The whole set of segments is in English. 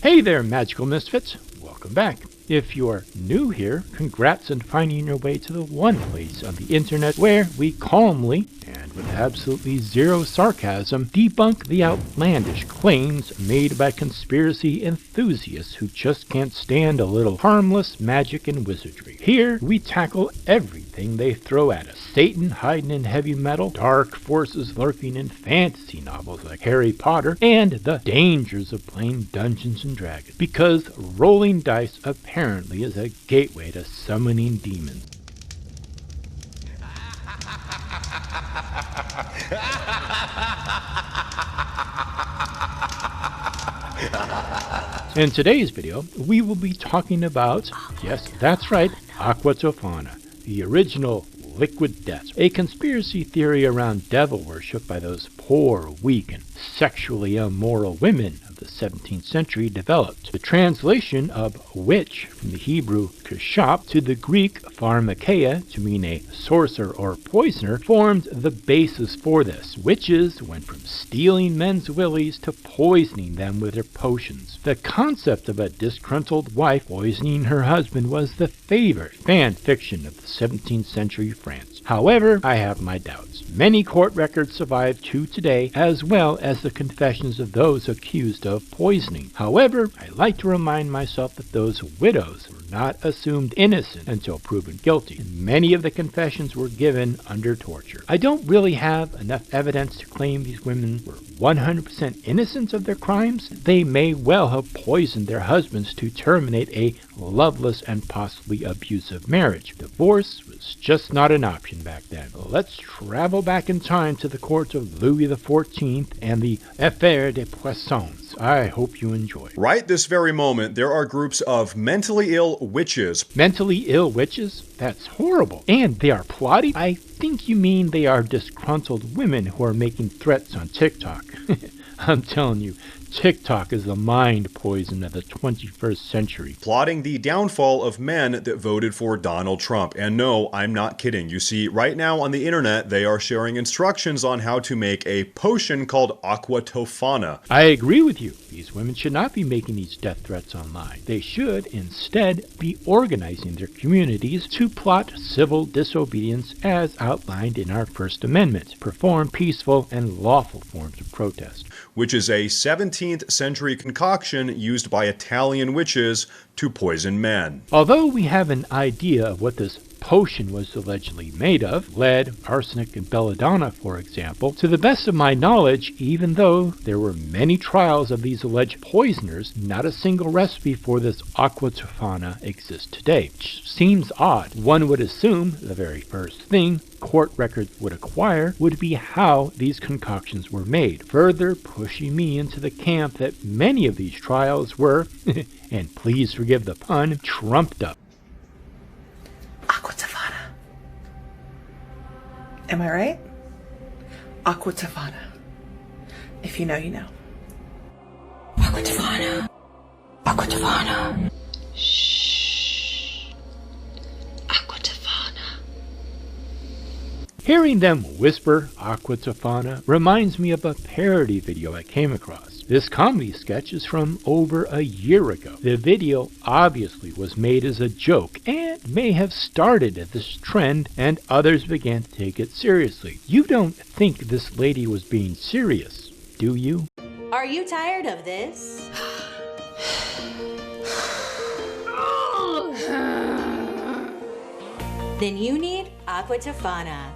Hey there, magical misfits. Welcome back. If you're new here, congrats on finding your way to the one place on the internet where we calmly, and with absolutely zero sarcasm, debunk the outlandish claims made by conspiracy enthusiasts who just can't stand a little harmless magic and wizardry. Here, we tackle everything they throw at us. Satan hiding in heavy metal, dark forces lurking in fantasy novels like Harry Potter, and the dangers of playing Dungeons and Dragons. Because rolling dice apparently is a gateway to summoning demons. In today's video, we will be talking about, yes, that's right, Aqua Tofana, the original liquid death, a conspiracy theory around devil worship by those poor, weak, and sexually immoral women of the 17th century developed. The translation of witch from the Hebrew keshaph to the Greek pharmakeia, to mean a sorcerer or poisoner, formed the basis for this. Witches went from stealing men's willies to poisoning them with their potions. The concept of a disgruntled wife poisoning her husband was the favorite fan fiction of the 17th century France. However, I have my doubts. Many court records survive to today, as well as the confessions of those accused of poisoning. However, I like to remind myself that those widows were not assumed innocent until proven guilty, and many of the confessions were given under torture. I don't really have enough evidence to claim these women were 100% innocent of their crimes. They may well have poisoned their husbands to terminate a loveless and possibly abusive marriage. Divorce was just not an option back then. Let's travel back in time to the court of Louis XIV and the Affaire des Poissons. I hope you enjoy. Right this very moment, there are groups of mentally ill witches. Mentally ill witches? That's horrible. And they are plotting? I think you mean they are disgruntled women who are making threats on TikTok. I'm telling you, TikTok is the mind poison of the 21st century. Plotting the downfall of men that voted for Donald Trump. And no, I'm not kidding. You see, right now on the internet, they are sharing instructions on how to make a potion called Aqua Tofana. I agree with you. These women should not be making these death threats online. They should instead be organizing their communities to plot civil disobedience as outlined in our First Amendment, perform peaceful and lawful forms of protest. Which is a 17th century concoction used by Italian witches to poison men. Although we have an idea of what this potion was allegedly made of, lead, arsenic, and belladonna, for example, to the best of my knowledge, even though there were many trials of these alleged poisoners, not a single recipe for this Aqua Tofana exists today. Which seems odd. One would assume the very first thing court records would acquire would be how these concoctions were made, further pushing me into the camp that many of these trials were, and please forgive the pun, trumped up. Aqua Tofana. Am I right? Aqua Tofana. If you know, you know. Aqua Tofana. Aqua Tofana. Shh. Aqua Tofana. Hearing them whisper Aqua Tofana reminds me of a parody video I came across. This comedy sketch is from over a year ago. The video obviously was made as a joke and may have started at this trend, and others began to take it seriously. You don't think this lady was being serious, do you? Are you tired of this? Then you need Aqua Tofana.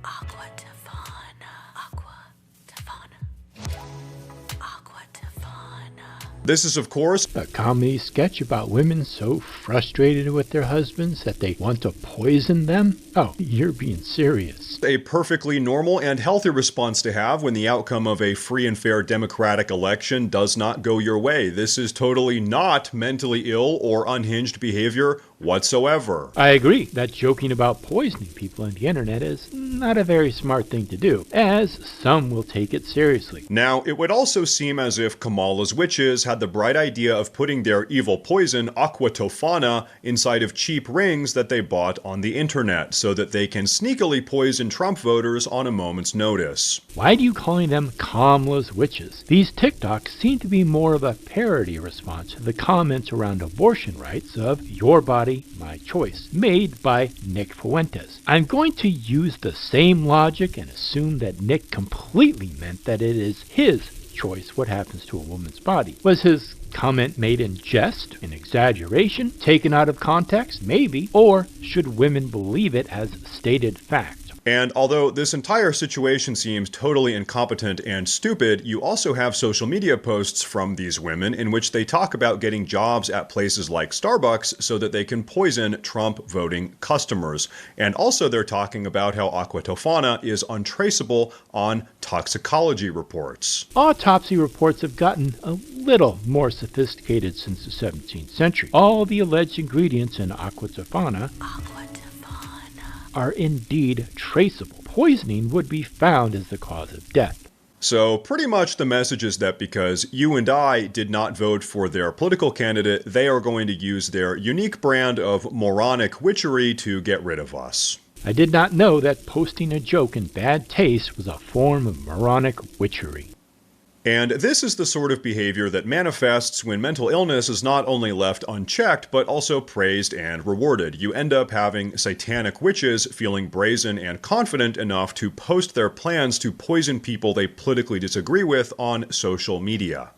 Aqua Tofana. Aqua Tofana. Aqua Tofana. This is, of course, A comedy sketch about women so frustrated with their husbands that they want to poison them? Oh, you're being serious. a perfectly normal and healthy response to have when the outcome of a free and fair democratic election does not go your way. This is totally not mentally ill or unhinged behavior whatsoever. I agree that joking about poisoning people on the internet is not a very smart thing to do, as some will take it seriously. Now, it would also seem as if Kamala's witches had the bright idea of putting their evil poison, Aqua Tofana, inside of cheap rings that they bought on the internet, so that they can sneakily poison Trump voters on a moment's notice. Why do you calling them Kamala's witches? These TikToks seem to be more of a parody response to the comments around abortion rights of Your Body, My Choice, made by Nick Fuentes. I'm going to use the same logic and assume that Nick completely meant that it is his choice what happens to a woman's body. Was his comment made in jest, in exaggeration, taken out of context? Maybe. Or should women believe it as stated fact? And although this entire situation seems totally incompetent and stupid, you also have social media posts from these women in which they talk about getting jobs at places like Starbucks so that they can poison Trump voting customers. And also they're talking about how Aqua Tofana is untraceable on toxicology reports. Autopsy reports have gotten a little more sophisticated since the 17th century. All the alleged ingredients in Aqua Tofana are indeed traceable. Poisoning would be found as the cause of death. So pretty much the message is that because you and I did not vote for their political candidate, they are going to use their unique brand of moronic witchery to get rid of us. I did not know that posting a joke in bad taste was a form of moronic witchery. And this is the sort of behavior that manifests when mental illness is not only left unchecked, but also praised and rewarded. You end up having satanic witches feeling brazen and confident enough to post their plans to poison people they politically disagree with on social media.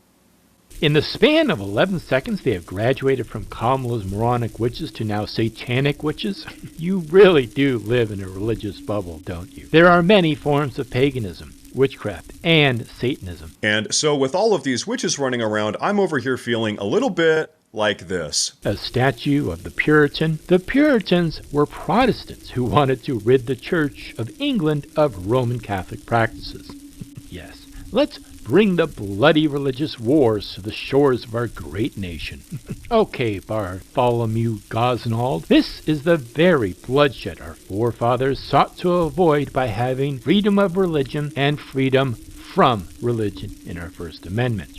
In the span of 11 seconds, they have graduated from Kamala's moronic witches to now satanic witches. You really do live in a religious bubble, don't you? There are many forms of paganism, witchcraft, and Satanism. And so with all of these witches running around, I'm over here feeling a little bit like this. A statue of the Puritan. The Puritans were Protestants who wanted to rid the Church of England of Roman Catholic practices. Yes, let's bring the bloody religious wars to the shores of our great nation. Okay, Bartholomew Gosnold, this is the very bloodshed our forefathers sought to avoid by having freedom of religion and freedom from religion in our First Amendment.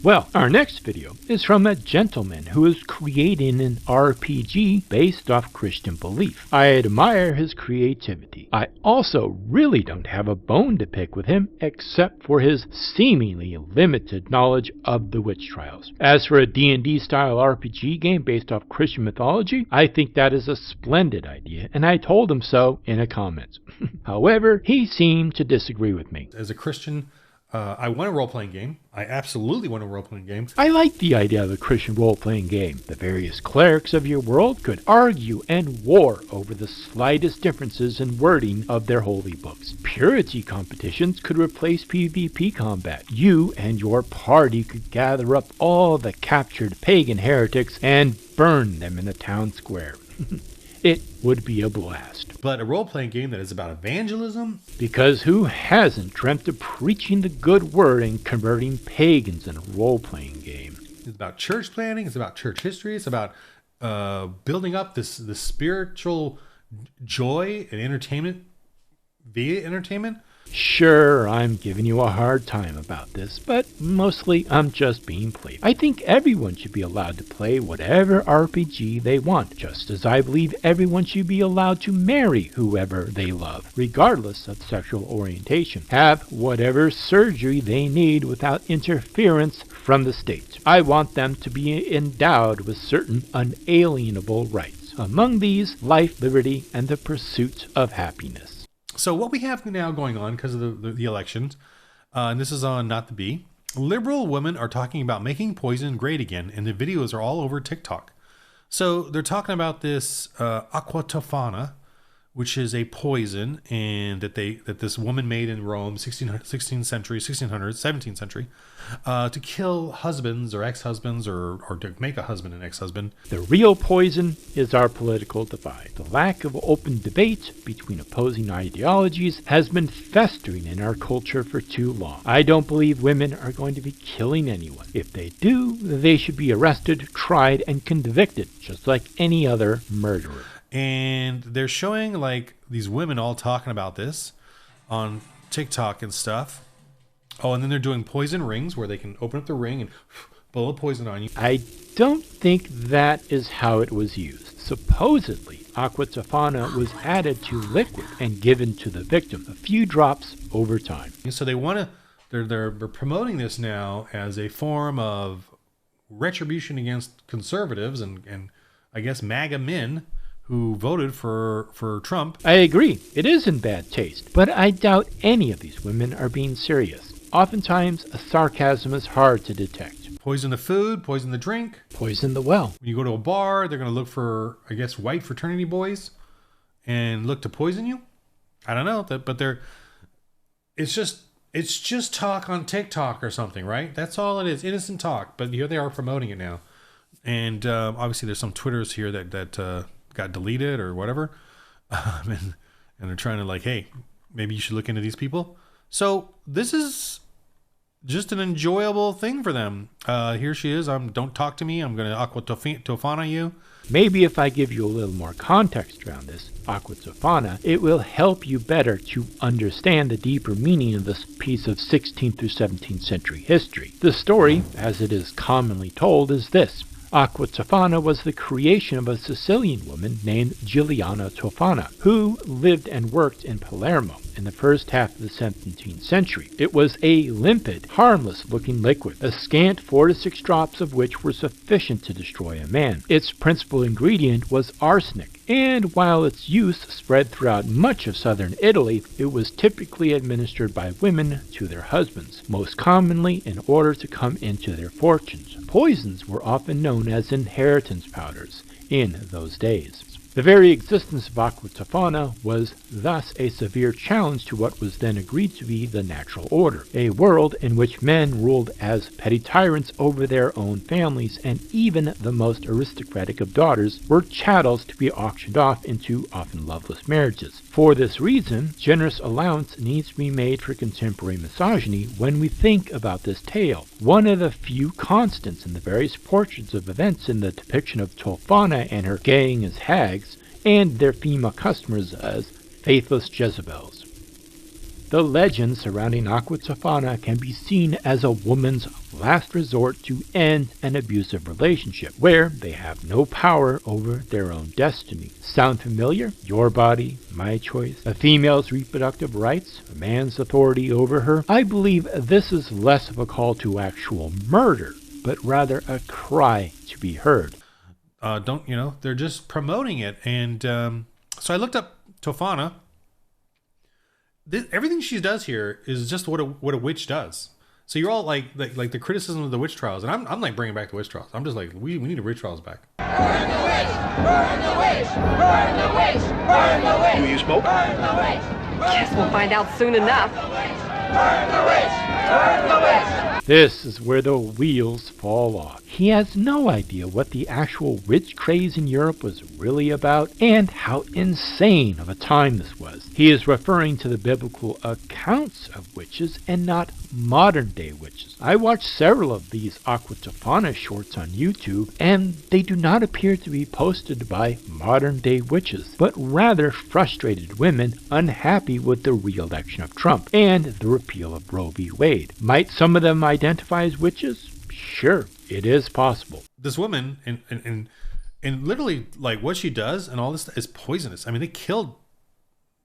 Well, our next video is from a gentleman who is creating an RPG based off Christian belief. I admire his creativity. I also really don't have a bone to pick with him except for his seemingly limited knowledge of the witch trials. As for a D&D style RPG game based off Christian mythology, I think that is a splendid idea, and I told him so in a comment. However, he seemed to disagree with me. As a Christian, I want a role-playing game. I absolutely want a role-playing game. I like the idea of a Christian role-playing game. The various clerics of your world could argue and war over the slightest differences in wording of their holy books. Purity competitions could replace PvP combat. You and your party could gather up all the captured pagan heretics and burn them in the town square. It would be a blast. But a role-playing game that is about evangelism? Because who hasn't dreamt of preaching the good word and converting pagans in a role-playing game? It's about church planning. It's about church history. It's about building up this spiritual joy and entertainment via entertainment. Sure, I'm giving you a hard time about this, but mostly I'm just being playful. I think everyone should be allowed to play whatever RPG they want, just as I believe everyone should be allowed to marry whoever they love, regardless of sexual orientation, have whatever surgery they need without interference from the state. I want them to be endowed with certain unalienable rights. Among these, life, liberty, and the pursuit of happiness. So what we have now going on because of the elections, and this is on Not the Bee, liberal women are talking about making poison great again, and the videos are all over TikTok. So they're talking about this Aqua Tofana, which is a poison, and that this woman made in Rome, 16th century, 1600s, 17th century, to kill husbands or ex-husbands, or to make a husband an ex-husband. The real poison is our political divide. The lack of open debate between opposing ideologies has been festering in our culture for too long. I don't believe women are going to be killing anyone. If they do, they should be arrested, tried, and convicted, just like any other murderer. And they're showing like these women all talking about this on TikTok and stuff. Oh, and then they're doing poison rings where they can open up the ring and blow a poison on you. I don't think that is how it was used. Supposedly, Aqua Tofana was added to liquid and given to the victim, a few drops over time. And so they want to, they're promoting this now as a form of retribution against conservatives and I guess MAGA men who voted for Trump. I agree, it is in bad taste, but I doubt any of these women are being serious. Oftentimes, a sarcasm is hard to detect. Poison the food, poison the drink. Poison the well. When you go to a bar, they're going to look for, I guess, white fraternity boys and look to poison you. I don't know, but it's just talk on TikTok or something, right? That's all it is, innocent talk. But here they are promoting it now. And obviously there's some Twitters here that got deleted or whatever. And they're trying to like, hey, maybe you should look into these people. So this is just an enjoyable thing for them. Here she is. Don't talk to me. I'm going to Aqua Tofana you. Maybe if I give you a little more context around this, Aqua Tofana, it will help you better to understand the deeper meaning of this piece of 16th through 17th century history. The story, as it is commonly told, is this. Aqua Tofana was the creation of a Sicilian woman named Giuliana Tofana, who lived and worked in Palermo in the first half of the 17th century. It was a limpid, harmless-looking liquid, a scant 4 to 6 drops of which were sufficient to destroy a man. Its principal ingredient was arsenic, and while its use spread throughout much of southern Italy, it was typically administered by women to their husbands, most commonly in order to come into their fortunes. Poisons were often known as inheritance powders in those days. The very existence of Aqua Tofana was thus a severe challenge to what was then agreed to be the natural order, a world in which men ruled as petty tyrants over their own families, and even the most aristocratic of daughters were chattels to be auctioned off into often loveless marriages. For this reason, generous allowance needs to be made for contemporary misogyny when we think about this tale. One of the few constants in the various portraits of events in the depiction of Tofana and her gang as hags, and their female customers as faithless Jezebels. The legend surrounding Aqua Tofana can be seen as a woman's last resort to end an abusive relationship, where they have no power over their own destiny. Sound familiar? Your body, my choice. A female's reproductive rights, a man's authority over her. I believe this is less of a call to actual murder, but rather a cry to be heard. They're just promoting it. And so I looked up Tofana. Everything she does here is just what a witch does. So you're all like the criticism of the witch trials, and I'm like bringing back the witch trials. I'm just like, we need the witch trials back. Burn the witch! Burn the witch! Burn the witch! Burn the witch! Do you smoke? Burn the witch! Guess we'll find out soon enough. Burn the witch! Burn the witch! This is where the wheels fall off. He has no idea what the actual witch craze in Europe was really about and how insane of a time this was. He is referring to the biblical accounts of witches and not modern-day witches. I watched several of these Aqua Tofana shorts on YouTube, and they do not appear to be posted by modern-day witches, but rather frustrated women unhappy with the re-election of Trump and the repeal of Roe v. Wade. Might some of them identify as witches? Sure, it is possible. This woman, and literally, like, what she does and all this is poisonous. I mean, they killed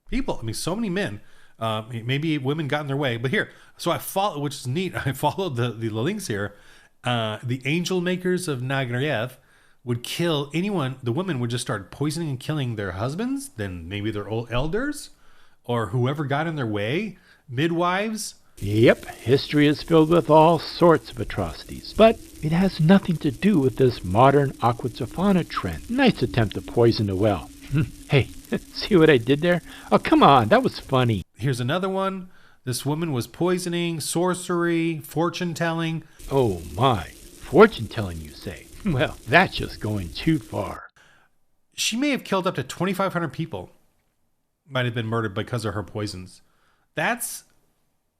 people. I mean, so many men. Maybe women got in their way. But here, so I follow, which is neat. I followed the links here. The angel makers of Nagrayev would kill anyone. The women would just start poisoning and killing their husbands, then maybe their old elders, or whoever got in their way, midwives. Yep, history is filled with all sorts of atrocities, but it has nothing to do with this modern Aqua Tofana trend. Nice attempt to poison a well. Hey, see what I did there? Oh, come on, that was funny. Here's another one. This woman was poisoning, sorcery, fortune-telling. Oh my, fortune-telling you say? Well, that's just going too far. She may have killed up to 2,500 people. Might have been murdered because of her poisons. That's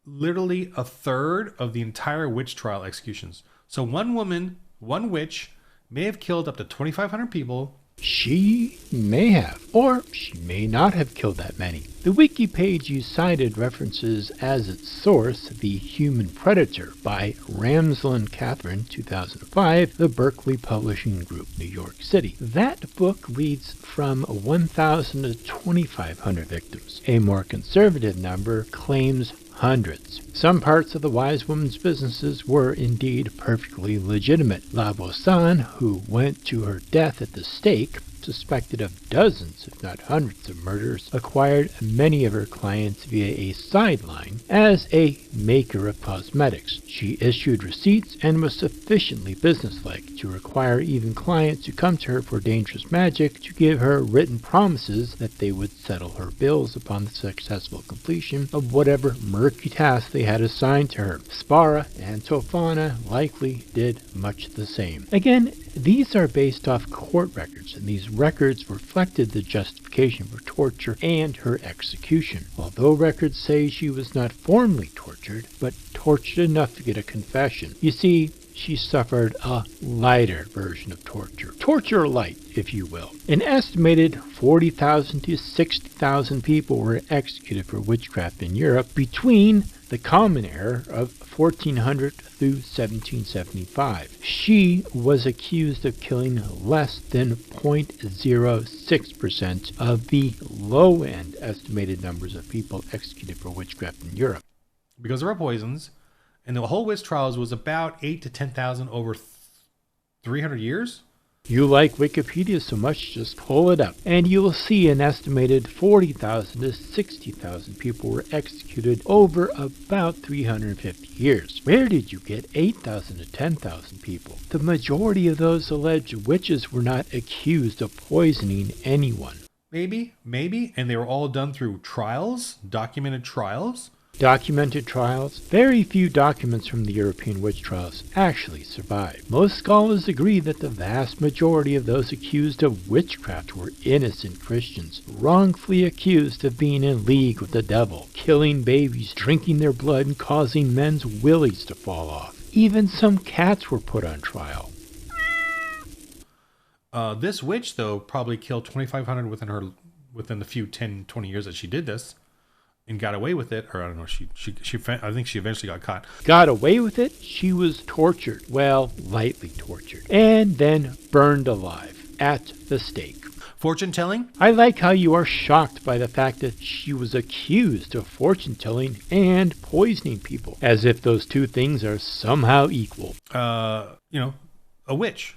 literally a third of the entire witch trial executions. So one woman, one witch, may have killed up to 2,500 people. She may have, or she may not have killed that many. The wiki page you cited references as its source The Human Predator by Ramsland Catherine, 2005, the Berkeley Publishing Group, New York City. That book reads from 1,000 to 2,500 victims. A more conservative number claims hundreds. Some parts of the wise woman's businesses were indeed perfectly legitimate. La Boisson, who went to her death at the stake, suspected of dozens, if not hundreds of murders, acquired many of her clients via a sideline as a maker of cosmetics. She issued receipts and was sufficiently businesslike to require even clients who come to her for dangerous magic to give her written promises that they would settle her bills upon the successful completion of whatever murky task they had assigned to her. Spara and Tofana likely did much the same. Again, these are based off court records, and these records reflected the justification for torture and her execution. Although records say she was not formally tortured, but tortured enough to get a confession. You see, she suffered a lighter version of torture. Torture light, if you will. An estimated 40,000 to 60,000 people were executed for witchcraft in Europe between the Common Era of 1400 through 1775. She was accused of killing less than 0.06% of the low-end estimated numbers of people executed for witchcraft in Europe. Because of her poisons, and the whole witch trials was about 8 to 10,000 over 300 years. You like Wikipedia so much, just pull it up, and you will see an estimated 40,000 to 60,000 people were executed over about 350 years. Where did you get 8,000 to 10,000 people? The majority of those alleged witches were not accused of poisoning anyone. Maybe, and they were all done through trials, documented trials. Documented trials. Very few documents from the European witch trials actually survive. Most scholars agree that the vast majority of those accused of witchcraft were innocent Christians, wrongfully accused of being in league with the devil, killing babies, drinking their blood, and causing men's willies to fall off. Even some cats were put on trial. This witch, though, probably killed 2,500 within the few 10, 20 years that she did this. And got away with it, or I don't know. I think she eventually got caught. Got away with it? She was tortured. Well, lightly tortured. And then burned alive at the stake. Fortune telling? I like how you are shocked by the fact that she was accused of fortune telling and poisoning people, as if those two things are somehow equal. A witch.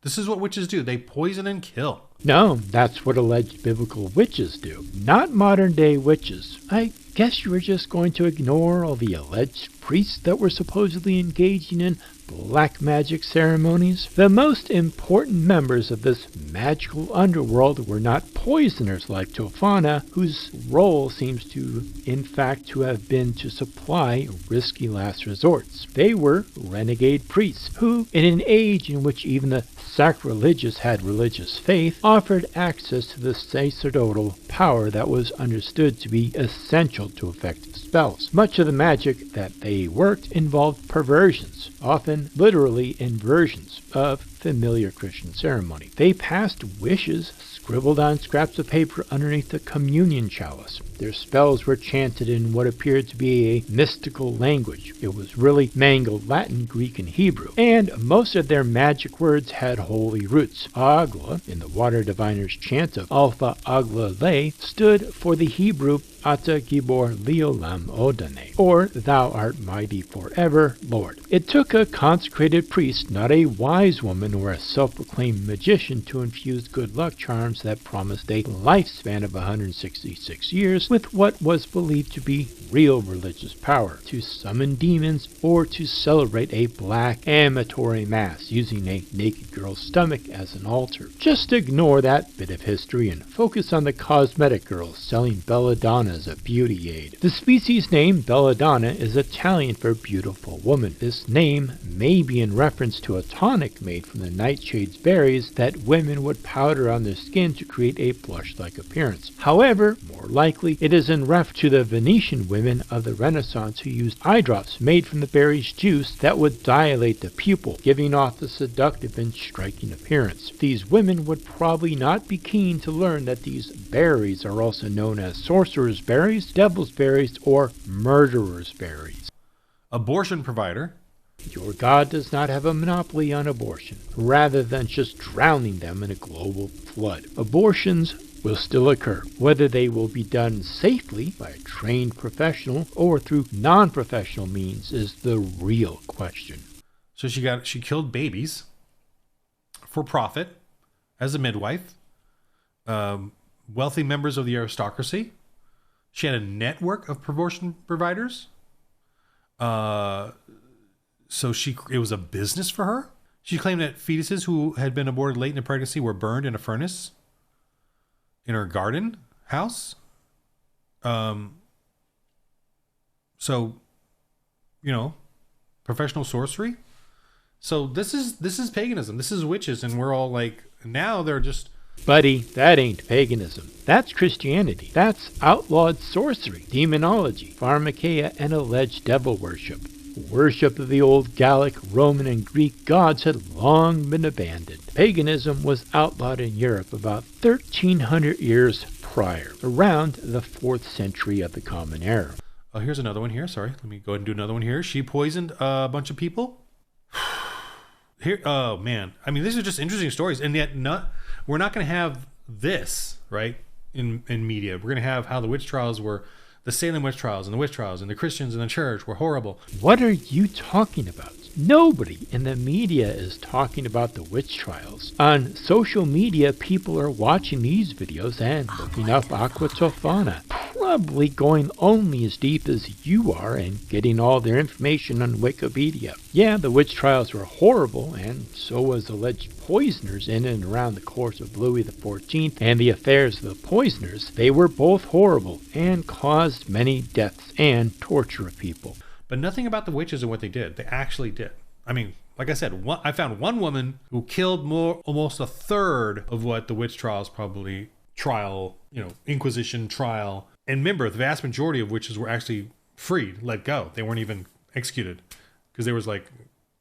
This is what witches do. They poison and kill. No, that's what alleged biblical witches do. Not modern-day witches. I guess you were just going to ignore all the alleged priests that were supposedly engaging in black magic ceremonies. The most important members of this magical underworld were not poisoners like Tofana, whose role seems to, in fact, to have been to supply risky last resorts. They were renegade priests who, in an age in which even the sacrilegious had religious faith, offered access to the sacerdotal power that was understood to be essential to effective spells. Much of the magic that they worked involved perversions, often literally inversions, of familiar Christian ceremony. They passed wishes scribbled on scraps of paper underneath the communion chalice. Their spells were chanted in what appeared to be a mystical language. It was really mangled Latin, Greek, and Hebrew. And most of their magic words had holy roots. Agla, in the water diviner's chant of Alpha Agla Le, stood for the Hebrew Ata Gibor Leolam Odane, or Thou art mighty forever, Lord. It took a consecrated priest, not a wise woman or a self-proclaimed magician, to infuse good luck charms that promised a lifespan of 166 years with what was believed to be real religious power, to summon demons, or to celebrate a black amatory mass using a naked girl's stomach as an altar. Just ignore that bit of history and focus on the cosmetic girls selling belladonna as a beauty aid. The species name belladonna is Italian for beautiful woman. This name may be in reference to a tonic made from the nightshade's berries that women would powder on their skin to create a blush-like appearance. However, more likely, it is in reference to the Venetian women of the Renaissance who used eye drops made from the berry's juice that would dilate the pupil, giving off a seductive and striking appearance. These women would probably not be keen to learn that these berries are also known as sorcerer's berries, devil's berries, or murderer's berries. Abortion provider. Your God does not have a monopoly on abortion, rather than just drowning them in a global flood. Abortions will still occur. Whether they will be done safely by a trained professional or through non-professional means is the real question. So she killed babies for profit as a midwife. Wealthy members of the aristocracy. She had a network of abortion providers. So it was a business for her. She claimed that fetuses who had been aborted late in the pregnancy were burned in a furnace in her garden house. So, professional sorcery. So this is paganism. This is witches, and we're all like, now they're just... Buddy, that ain't paganism. That's Christianity. That's outlawed sorcery, demonology, pharmakeia, and alleged devil worship. Worship of the old Gallic, Roman, and Greek gods had long been abandoned. Paganism was outlawed in Europe about 1,300 years prior, around the 4th century of the Common Era. Oh, here's another one here. Sorry, let me go ahead and do another one here. She poisoned a bunch of people. Here, oh man. I mean, these are just interesting stories, and yet we're not going to have this, right, in media. We're going to have how the witch trials were, the Salem witch trials and the witch trials, and the Christians in the church were horrible. What are you talking about? Nobody in the media is talking about the witch trials. On social media, people are watching these videos and looking up Aqua Tofana, probably going only as deep as you are and getting all their information on Wikipedia. Yeah, the witch trials were horrible, and so was alleged poisoners in and around the court of Louis XIV and the affairs of the poisoners. They were both horrible and caused many deaths and torture of people. But nothing about the witches and what they did. They actually did. I mean, like I said, I found one woman who killed almost a third of what the witch trials probably Inquisition trial. And remember, the vast majority of witches were actually freed, let go. They weren't even executed because there was like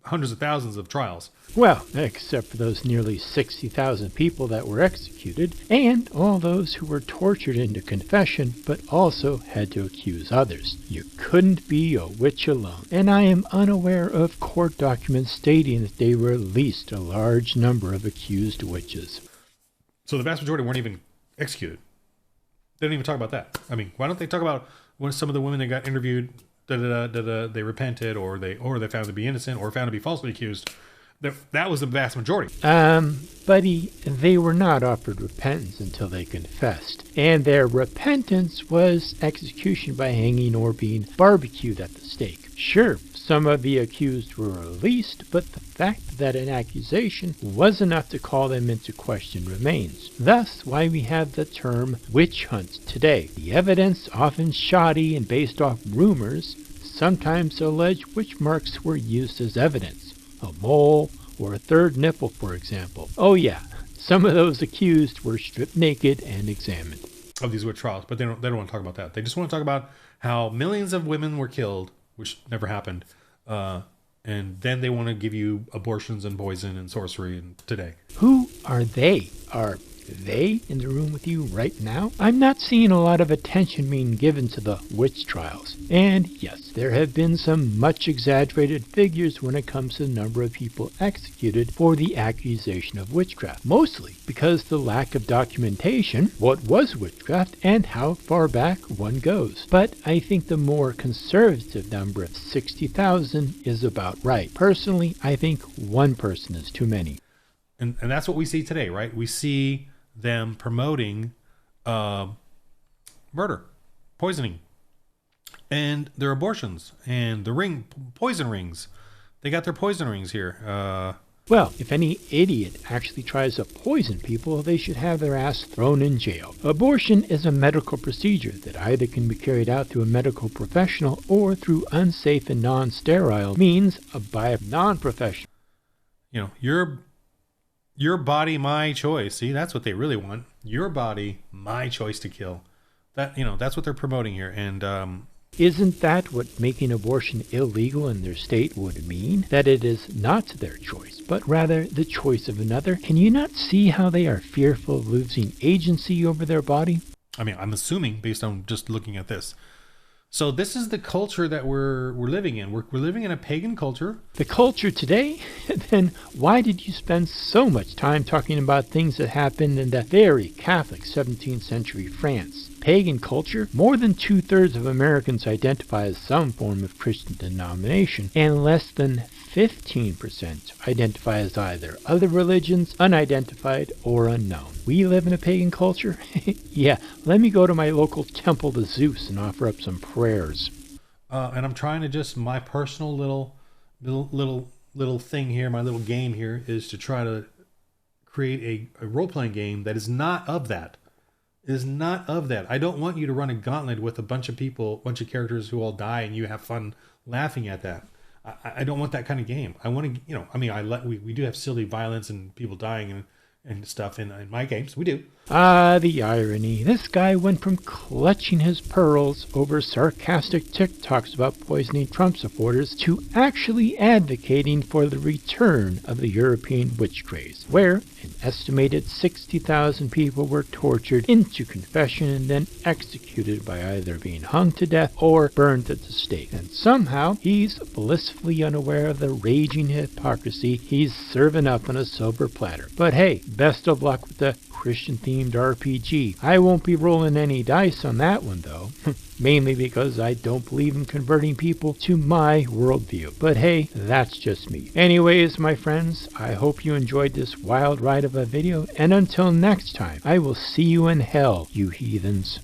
hundreds of thousands of trials. Well, except for those nearly 60,000 people that were executed, and all those who were tortured into confession, but also had to accuse others. You couldn't be a witch alone, and I am unaware of court documents stating that they released a large number of accused witches. So the vast majority weren't even executed. They didn't even talk about that. I mean, why don't they talk about when some of the women that got interviewed, they repented, or they found to be innocent, or found to be falsely accused? That was the vast majority. Buddy, they were not offered repentance until they confessed, and their repentance was execution by hanging or being barbecued at the stake. Sure, some of the accused were released, but the fact that an accusation was enough to call them into question remains. Thus, why we have the term witch hunt today. The evidence, often shoddy and based off rumors, sometimes alleged witch marks were used as evidence. A mole or a third nipple, for example. Oh yeah, some of those accused were stripped naked and examined. Of these witch trials, but they don't want to talk about that. They just want to talk about how millions of women were killed, which never happened, and then they want to give you abortions and poison and sorcery and today. Who are they? Are they in the room with you right now, I'm not seeing a lot of attention being given to the witch trials. And yes, there have been some much exaggerated figures when it comes to the number of people executed for the accusation of witchcraft, mostly because the lack of documentation, what was witchcraft, and how far back one goes. But I think the more conservative number of 60,000 is about right. Personally, I think one person is too many. And that's what we see today, right? We see them promoting murder, poisoning, and their abortions, and the poison rings. They got their poison rings here. Well, if any idiot actually tries to poison people, they should have their ass thrown in jail. Abortion is a medical procedure that either can be carried out through a medical professional or through unsafe and non-sterile means by a non-professional. You know, your body, my choice. See, that's what they really want. Your body, my choice to kill. That's what they're promoting here. And isn't that what making abortion illegal in their state would mean? That it is not their choice, but rather the choice of another? Can you not see how they are fearful of losing agency over their body? I mean, I'm assuming based on just looking at this. So this is the culture that we're living in. We're living in a pagan culture. The culture today? Then why did you spend so much time talking about things that happened in the very Catholic 17th century France? Pagan culture? More than 2/3 of Americans identify as some form of Christian denomination, and less than 15% identify as either other religions, unidentified, or unknown. We live in a pagan culture? Yeah, let me go to my local temple to Zeus and offer up some prayers. And I'm trying to just, my personal little thing here, my little game here, is to try to create a role-playing game that is not of that. Is not of that. I don't want you to run a gauntlet with a bunch of people, bunch of characters who all die, and you have fun laughing at that. I don't want that kind of game. I want to, we do have silly violence and people dying and stuff in my games. We do. Ah, the irony. This guy went from clutching his pearls over sarcastic TikToks about poisoning Trump supporters to actually advocating for the return of the European witch craze, where an estimated 60,000 people were tortured into confession and then executed by either being hung to death or burned at the stake. And somehow, he's blissfully unaware of the raging hypocrisy he's serving up on a silver platter. But hey, best of luck with the Christian-themed RPG. I won't be rolling any dice on that one, though. Mainly because I don't believe in converting people to my worldview. But hey, that's just me. Anyways, my friends, I hope you enjoyed this wild ride of a video, and until next time, I will see you in hell, you heathens.